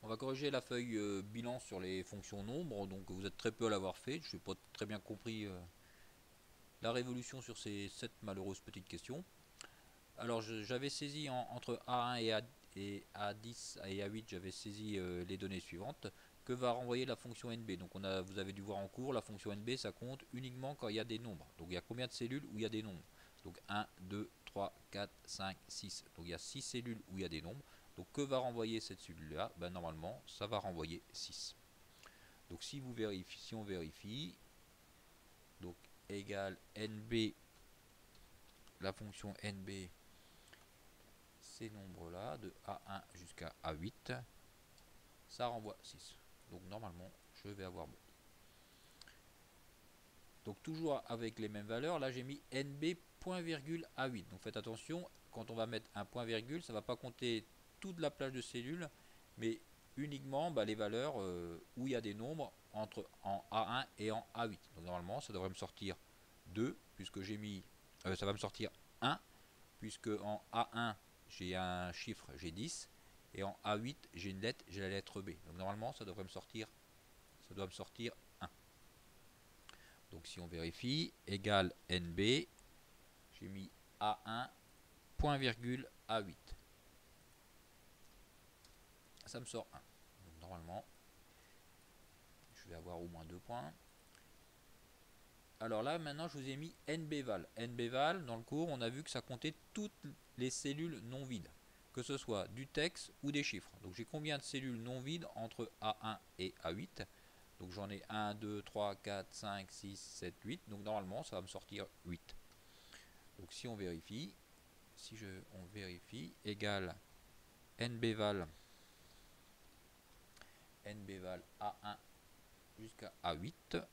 On va corriger la feuille bilan sur les fonctions nombres, donc vous êtes très peu à l'avoir fait, je n'ai pas très bien compris la révolution sur ces 7 malheureuses petites questions. Alors j'avais saisi entre A1 et A10 et A8, j'avais saisi les données suivantes que va renvoyer la fonction NB. Donc vous avez dû voir en cours, la fonction NB ça compte uniquement quand il y a des nombres. Donc il y a combien de cellules où il y a des nombres? Donc 1, 2, 3, 4, 5, 6. Donc il y a 6 cellules où il y a des nombres. Donc que va renvoyer cette cellule-là? Ben, normalement, ça va renvoyer 6. Donc si on vérifie, donc égale NB, la fonction NB, ces nombres-là, de A1 jusqu'à A8, ça renvoie 6. Donc normalement, je vais avoir bon. Donc toujours avec les mêmes valeurs, là j'ai mis NB point virgule A8. Donc faites attention, quand on va mettre un point virgule, ça ne va pas compter toute la plage de cellules, mais uniquement les valeurs où il y a des nombres en A1 et en A8. Donc normalement, ça devrait me sortir 2, puisque j'ai mis... ça va me sortir 1, puisque en A1, j'ai un chiffre, j'ai 10, et en A8, j'ai une lettre, j'ai la lettre B. Donc normalement, ça doit me sortir 1. Donc si on vérifie, égale NB, j'ai mis A1, point virgule A8. Ça me sort 1. Donc normalement, je vais avoir au moins 2 points. Alors là, maintenant, je vous ai mis NBval. NBval, dans le cours, on a vu que ça comptait toutes les cellules non vides, que ce soit du texte ou des chiffres. Donc j'ai combien de cellules non vides entre A1 et A8? Donc j'en ai 1, 2, 3, 4, 5, 6, 7, 8. Donc normalement, ça va me sortir 8. Donc si on vérifie, on vérifie, égale NBval A1 jusqu'à A8,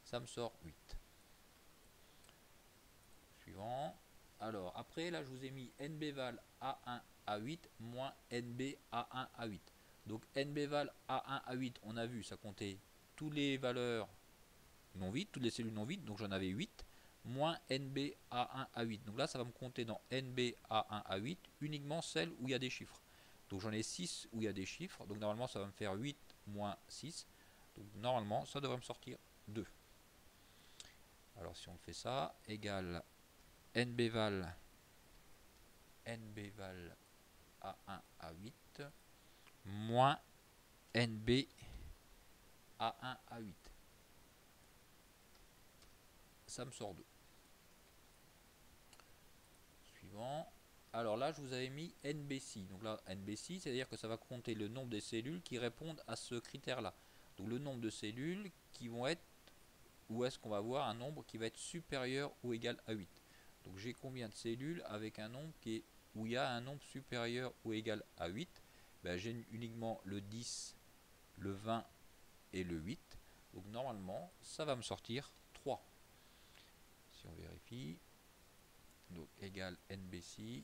ça me sort 8. Suivant. Alors après, là, je vous ai mis NBval A1 A8 moins NB A1 A8. Donc NBval A1 A8, on a vu, ça comptait toutes les valeurs non vides, toutes les cellules non vides, donc j'en avais 8, moins NB A1 A8. Donc là, ça va me compter dans NB A1 A8 uniquement celles où il y a des chiffres. Donc j'en ai 6 où il y a des chiffres, donc normalement ça va me faire 8 moins 6. Donc normalement, ça devrait me sortir 2. Alors si on fait ça, égale NBval A1 A8 moins NB A1 A8. Ça me sort 2. Suivant. Alors là, je vous avais mis NBC. Donc là, NBC, c'est-à-dire que ça va compter le nombre des cellules qui répondent à ce critère-là. Donc le nombre de cellules qui vont être, où est-ce qu'on va avoir un nombre qui va être supérieur ou égal à 8. Donc j'ai combien de cellules avec un nombre où il y a un nombre supérieur ou égal à 8? J'ai uniquement le 10, le 20 et le 8. Donc normalement, ça va me sortir 3. Si on vérifie, donc égale NBC,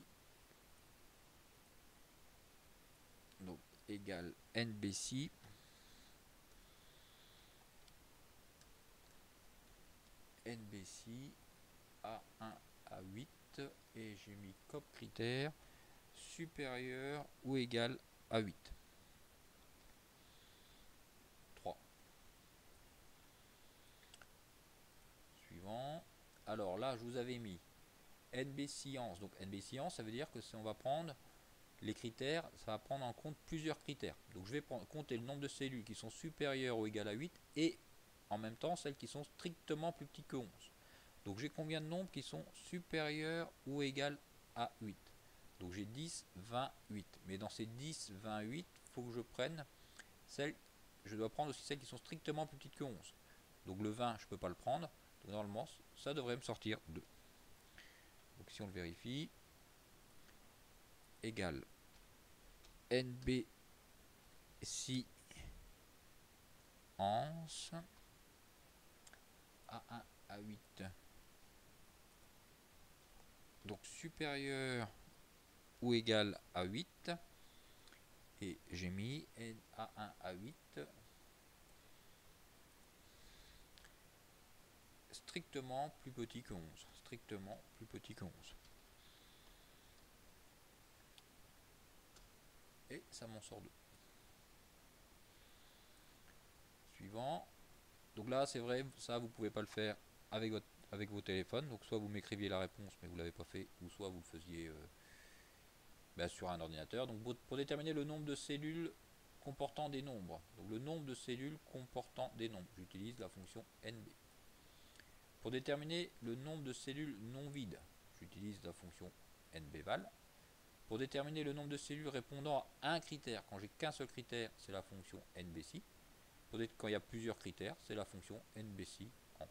donc égale NBC, NBC A1 à 8, et j'ai mis comme critère supérieur ou égal à 8. 3. Suivant. Alors là, je vous avais mis NB science. Donc NB science, ça veut dire que si on va prendre les critères, ça va prendre en compte plusieurs critères. Donc je vais compter le nombre de cellules qui sont supérieures ou égales à 8 et en même temps celles qui sont strictement plus petites que 11. Donc j'ai combien de nombres qui sont supérieurs ou égales à 8? Donc j'ai 10, 20, 8. Mais dans ces 10, 20, 8, il faut que je prenne celles, je dois prendre aussi celles qui sont strictement plus petites que 11. Donc le 20, je ne peux pas le prendre. Donc normalement, ça devrait me sortir 2. Donc si on le vérifie, égale NB science A1 A8. Donc supérieur ou égal à 8. Et j'ai mis A1 A8 strictement plus petit que 11. Strictement plus petit que 11. Et ça m'en sort 2. Suivant. Donc là, c'est vrai, ça, vous pouvez pas le faire avec vos téléphones. Donc soit vous m'écriviez la réponse, mais vous l'avez pas fait, ou soit vous le faisiez sur un ordinateur. Donc pour déterminer le nombre de cellules comportant des nombres, donc le nombre de cellules comportant des nombres, j'utilise la fonction NB. Pour déterminer le nombre de cellules non vides, j'utilise la fonction NBval. Pour déterminer le nombre de cellules répondant à un critère, quand j'ai qu'un seul critère, c'est la fonction NBC. Quand il y a plusieurs critères, c'est la fonction NBC ans.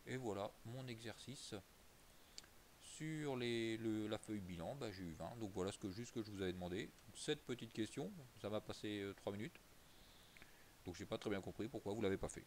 Et voilà mon exercice. Sur la feuille bilan, j'ai eu 20. Donc voilà juste ce que je vous avais demandé. Cette petite question, ça m'a passé 3 minutes. Donc j'ai pas très bien compris pourquoi vous l'avez pas fait.